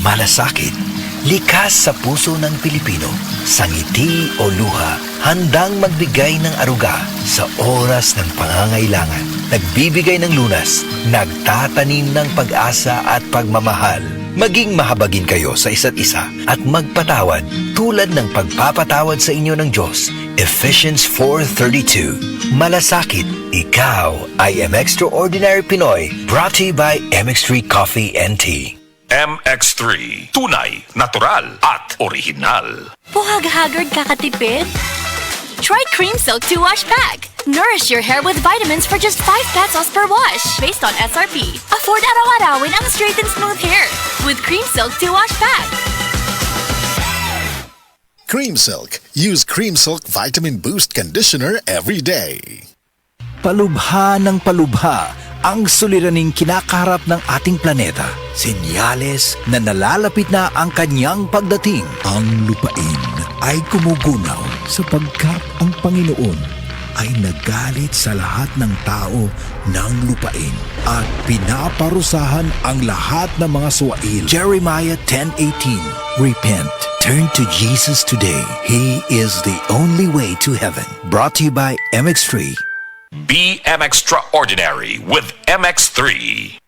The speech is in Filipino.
malasakit, likas sa puso ng Pilipino, sa ngiti o luha, handang magbigay ng aruga sa oras ng pangangailangan, nagbibigay ng lunas, nagtatanim ng pag-asa at pagmamahal. Maging mahabagin kayo sa isa't isa at magpatawad tulad ng pagpapatawad sa inyo ng Diyos. Ephesians 4:32. Malasakit, ikaw ay Extraordinary Pinoy, brought to you by MX3 Coffee and Tea. MX3. Tunay, natural, at original. Buhag-haggard kakatipid? Try Cream Silk 2-Wash Pack. Nourish your hair with vitamins for just 5 pesos per wash. Based on SRP. Afford araw-arawin ang straight and smooth hair with Cream Silk 2-Wash Pack. Cream Silk. Use Cream Silk Vitamin Boost Conditioner every day. Palubha ng palubha ang suliraning kinakaharap ng ating planeta. Senyales na nalalapit na ang kanyang pagdating. Ang lupain ay kumugunaw sapagkat ang Panginoon ay nagalit sa lahat ng tao ng lupain at pinaparusahan ang lahat ng mga suwail. Jeremiah 10:18. Repent. Turn to Jesus today. He is the only way to heaven. Brought to you by MX3. Be MX Extraordinary with MX3.